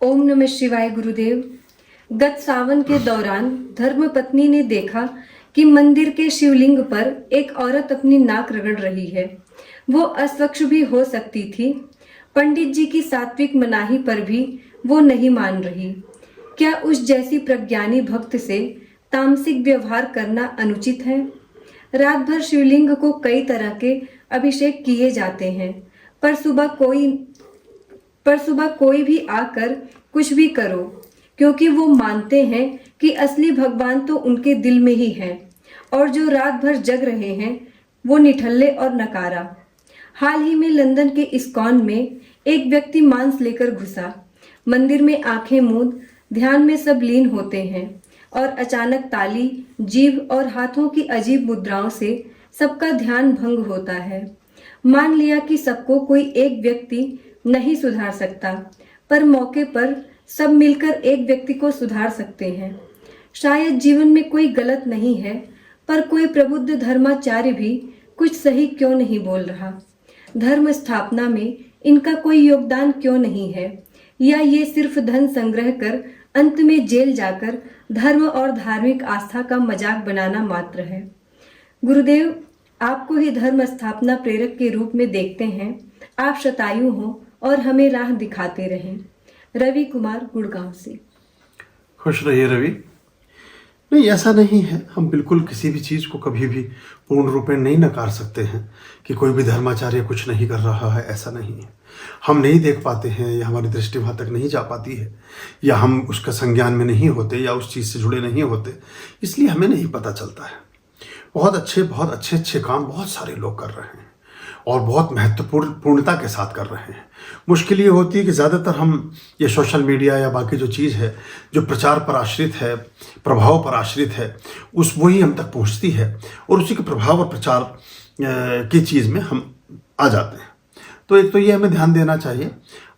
ओम नमः शिवाय गुरुदेव। गत सावन के दौरान धर्मपत्नी ने देखा कि मंदिर के शिवलिंग पर एक औरत अपनी नाक रगड़ रही है। वो अस्वच्छ भी हो सकती थी। पंडित जी की सात्विक मनाही पर भी वो नहीं मान रही। क्या उस जैसी प्रज्ञानी भक्त से तामसिक व्यवहार करना अनुचित है? रात भर शिवलिंग को कई तरह के अभिषेक किए जाते हैं, पर सुबह कोई भी आकर कुछ भी करो, क्योंकि वो मानते हैं कि असली भगवान तो उनके दिल में ही है और जो रात भर जग रहे हैं वो निठल्ले और नकारा। हाल ही में लंदन के इस्कॉन में एक व्यक्ति मांस लेकर घुसा। मंदिर में आंखें मूंद ध्यान में सब लीन होते हैं और अचानक ताली, जीभ और हाथों की अजीब मुद्राओं से सबका ध्यान भंग होता है। मान लिया कि सबको कोई एक व्यक्ति नहीं सुधार सकता, पर मौके पर सब मिलकर एक व्यक्ति को सुधार सकते हैं। शायद जीवन में कोई गलत नहीं है, पर कोई प्रबुद्ध धर्माचार्य भी कुछ सही क्यों नहीं बोल रहा? धर्म स्थापना में इनका कोई योगदान क्यों नहीं है? या ये सिर्फ धन संग्रह कर अंत में जेल जाकर धर्म और धार्मिक आस्था का मजाक बनाना मात्र है? गुरुदेव, आपको ही धर्म स्थापना प्रेरक के रूप में देखते हैं। आप शतायु हो और हमें राह दिखाते रहें। रवि कुमार, गुड़गांव से। खुश रहिए रवि। नहीं, ऐसा नहीं है। हम बिल्कुल किसी भी चीज़ को कभी भी पूर्ण रूप में नहीं नकार सकते हैं कि कोई भी धर्माचार्य कुछ नहीं कर रहा है, ऐसा नहीं है। हम नहीं देख पाते हैं या हमारी दृष्टि वहाँ तक नहीं जा पाती है या हम उसका संज्ञान में नहीं होते या उस चीज़ से जुड़े नहीं होते, इसलिए हमें नहीं पता चलता है। बहुत अच्छे काम बहुत सारे लोग कर रहे हैं और बहुत महत्वपूर्णता के साथ कर रहे हैं। मुश्किल ये होती है कि ज़्यादातर हम ये सोशल मीडिया या बाकी जो चीज़ है जो प्रचार पर आश्रित है, प्रभाव पर आश्रित है, वही हम तक पहुंचती है और उसी के प्रभाव और प्रचार की चीज़ में हम आ जाते हैं। तो एक तो ये हमें ध्यान देना चाहिए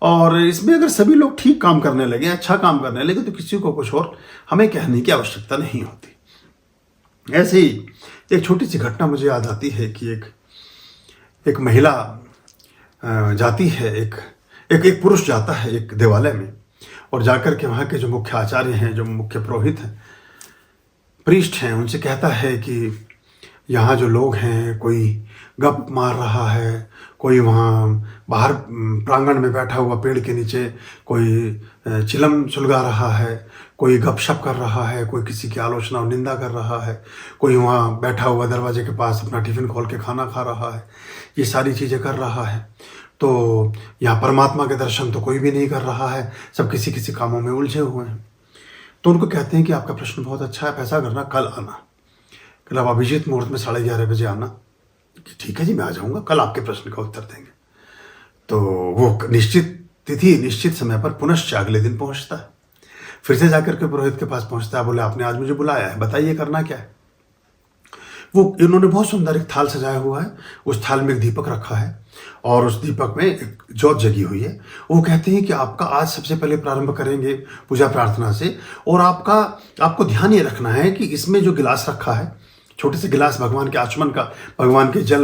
और इसमें अगर सभी लोग ठीक काम करने लगे, अच्छा काम करने लगे, तो किसी को कुछ और हमें कहने की आवश्यकता नहीं होती। ऐसे ही एक छोटी सी घटना मुझे याद आती है कि एक महिला जाती है, एक पुरुष जाता है एक देवालय में और जाकर के वहाँ के जो मुख्य आचार्य हैं, जो मुख्य पुरोहित हैं, प्रीस्ट हैं, उनसे कहता है कि यहाँ जो लोग हैं, कोई गप मार रहा है, कोई वहाँ बाहर प्रांगण में बैठा हुआ पेड़ के नीचे कोई चिलम सुलगा रहा है, कोई गपशप कर रहा है, कोई किसी की आलोचना और निंदा कर रहा है, कोई वहाँ बैठा हुआ दरवाजे के पास अपना टिफ़िन खोल के खाना खा रहा है, ये सारी चीज़ें कर रहा है। तो यहाँ परमात्मा के दर्शन तो कोई भी नहीं कर रहा है, सब किसी कामों में उलझे हुए हैं। तो उनको कहते हैं कि आपका प्रश्न बहुत अच्छा है, ऐसा करना, कल आना, कल आप अभिजीत मुहूर्त में 11:30 बजे आना। कि ठीक है जी, मैं आ जाऊँगा, कल आपके प्रश्न का उत्तर देंगे। तो वो निश्चित तिथि निश्चित समय पर पुनश्च अगले दिन पहुँचता है। फिर से जाकर के पुरोहित के पास पहुँचता है, बोले आपने आज मुझे बुलाया है, बताइए करना क्या है। वो इन्होंने बहुत सुंदर एक थाल सजाया हुआ है, उस थाल में एक दीपक रखा है और उस दीपक में एक ज्योत जगी हुई है। वो कहते हैं कि आपका आज सबसे पहले प्रारंभ करेंगे पूजा प्रार्थना से और आपको ध्यान ये रखना है कि इसमें जो गिलास रखा है, छोटे से गिलास भगवान के आचमन का, भगवान के जल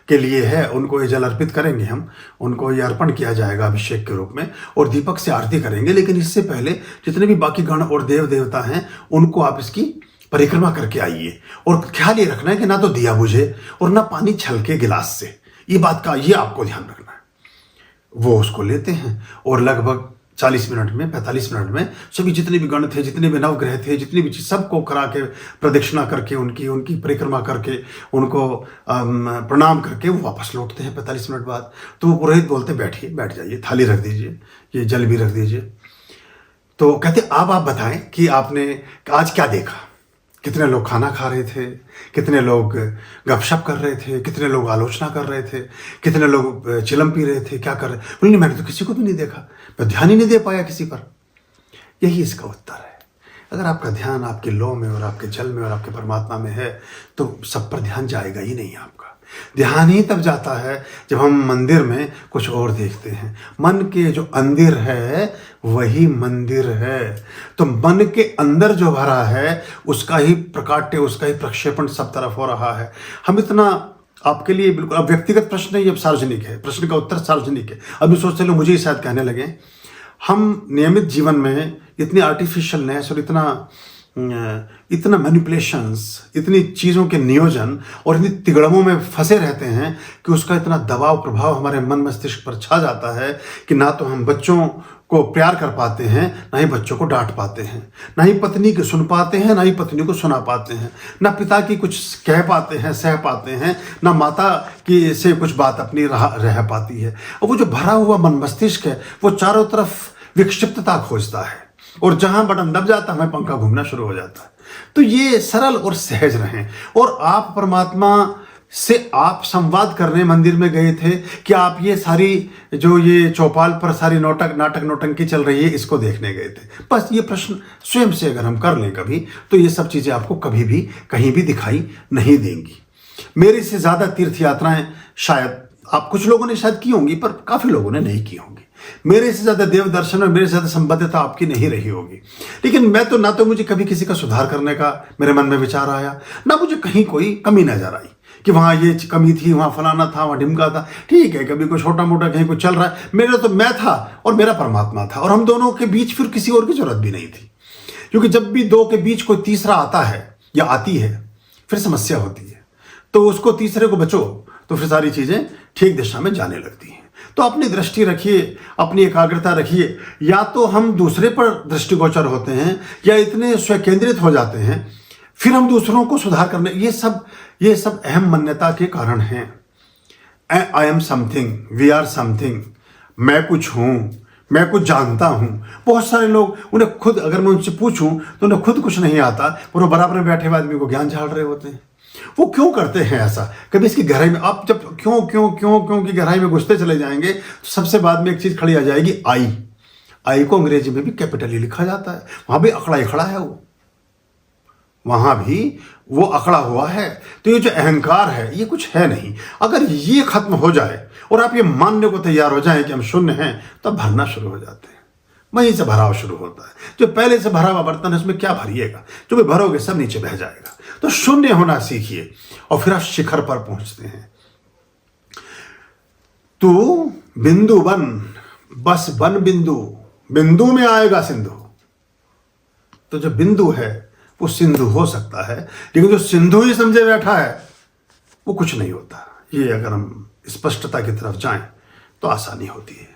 के लिए है, उनको ये जल अर्पित करेंगे, हम उनको ये अर्पण किया जाएगा अभिषेक के रूप में और दीपक से आरती करेंगे। लेकिन इससे पहले जितने भी बाकी गण और देव देवता हैं उनको आप इसकी परिक्रमा करके आइए और ख्याल ये रखना है कि ना तो दिया बुझे और ना पानी छलके गिलास से। ये बात का ये आपको ध्यान रखना है। वो उसको लेते हैं और लगभग 40 मिनट में, 45 मिनट में सभी जितने भी गण थे, जितने भी नवग्रह थे, जितनी भी चीज, सबको करा के प्रदक्षिणा करके उनकी परिक्रमा करके उनको प्रणाम करके वो वापस लौटते हैं 45 मिनट बाद। तो वो पुरोहित बोलते बैठिए, बैठ जाइए, थाली रख दीजिए, ये जल भी रख दीजिए। तो कहते अब आप बताएं कि आपने आज क्या देखा, कितने लोग खाना खा रहे थे, कितने लोग गपशप कर रहे थे, कितने लोग आलोचना कर रहे थे, कितने लोग चिलम पी रहे थे, क्या कर रहे? बोले मैंने तो किसी को भी नहीं देखा, मैं ध्यान ही नहीं दे पाया किसी पर। यही इसका उत्तर है। अगर आपका ध्यान आपके लौ में और आपके जल में और आपके परमात्मा में है तो सब पर ध्यान जाएगा ही नहीं आपका। ध्यान ही तब जाता है जब हम मंदिर में कुछ और देखते हैं। मन के जो अंदिर है वही मंदिर है। तो मन के अंदर जो भरा है उसका ही प्रकाट्य, उसका ही प्रक्षेपण सब तरफ हो रहा है। हम इतना आपके लिए बिल्कुल, अब व्यक्तिगत प्रश्न नहीं, अब सार्वजनिक है, प्रश्न का उत्तर सार्वजनिक है। अभी सोचते लोग मुझे ही शायद कहने लगे हम नियमित जीवन में इतनी आर्टिफिशियलनेस और इतना मैनिपुलेशंस, इतनी चीज़ों के नियोजन और इतनी तिगड़मों में फंसे रहते हैं कि उसका इतना दबाव प्रभाव हमारे मन मस्तिष्क पर छा जाता है कि ना तो हम बच्चों को प्यार कर पाते हैं, ना ही बच्चों को डांट पाते हैं, ना ही पत्नी की सुन पाते हैं, ना ही पत्नी को सुना पाते हैं, ना पिता की कुछ कह पाते हैं, सह पाते हैं, ना माता की से कुछ बात अपनी रह पाती है। और वो जो भरा हुआ मन मस्तिष्क है वो चारों तरफ विक्षिप्तता खोजता है और जहां बटन दब जाता है हमें पंखा घूमना शुरू हो जाता है। तो ये सरल और सहज रहें। और आप परमात्मा से आप संवाद करने मंदिर में गए थे कि आप ये सारी जो ये चौपाल पर सारी नाटक नौटंकी चल रही है इसको देखने गए थे? बस ये प्रश्न स्वयं से अगर हम कर लें कभी, तो ये सब चीज़ें आपको कभी भी कहीं भी दिखाई नहीं देंगी। मेरे से ज़्यादा तीर्थ यात्राएं शायद आप कुछ लोगों ने शायद की होंगी, पर काफ़ी लोगों ने नहीं की होंगी। मेरे से ज़्यादा देव दर्शन और मेरे से ज़्यादा संबद्धता आपकी नहीं रही होगी। लेकिन मैं तो ना तो मुझे कभी किसी का सुधार करने का मेरे मन में विचार आया, ना मुझे कहीं कोई कमी नजर आई कि वहाँ ये कमी थी, वहाँ फलाना था, वहाँ ढिमका था। ठीक है, कभी कोई छोटा मोटा कहीं कुछ चल रहा है। मेरा तो मैं था और मेरा परमात्मा था, और हम दोनों के बीच फिर किसी और की जरूरत भी नहीं थी। क्योंकि जब भी दो के बीच कोई तीसरा आता है या आती है फिर समस्या होती है, तो उसको तीसरे को बचो तो फिर सारी चीज़ें ठीक दिशा में जाने लगती हैं। तो अपनी दृष्टि रखिए, अपनी एकाग्रता रखिए। या तो हम दूसरे पर दृष्टिगोचर होते हैं या इतने स्वकेंद्रित हो जाते हैं, फिर हम दूसरों को सुधार करने, ये सब अहम मान्यता के कारण हैं। I am something, we are something, मैं कुछ हूँ, मैं कुछ जानता हूँ। बहुत सारे लोग, उन्हें खुद अगर मैं उनसे पूछूं तो उन्हें खुद कुछ नहीं आता, पर वो बराबर में बैठे हुए आदमी को ज्ञान झाड़ रहे होते हैं। वो क्यों करते हैं ऐसा? कभी इसकी गहराई में आप जब क्यों की गहराई में घुसते चले जाएंगे तो सबसे बाद में एक चीज खड़ी आ जाएगी, आई को अंग्रेजी में भी कैपिटल ही लिखा जाता है। वहां भी अकड़ा ही खड़ा है, वहां भी वो अकड़ा हुआ है। तो ये जो अहंकार है ये कुछ है नहीं। अगर ये खत्म हो जाए और आप ये मानने को तैयार हो जाएं कि हम शून्य हैं, तो भरना शुरू हो जाते हैं। वहीं से भराव शुरू होता है। जो पहले से भरा हुआ बर्तन है उसमें क्या भरिएगा? जो भी भरोगे सब नीचे बह जाएगा। तो शून्य होना सीखिए और फिर आप शिखर पर पहुंचते हैं। तू बिंदु बन, बस बन बिंदु, बिंदु में आएगा सिंधु। तो जो बिंदु है वो सिंधु हो सकता है, लेकिन जो सिंधु ही समझे बैठा है वो कुछ नहीं होता। ये अगर हम स्पष्टता की तरफ जाएं तो आसानी होती है।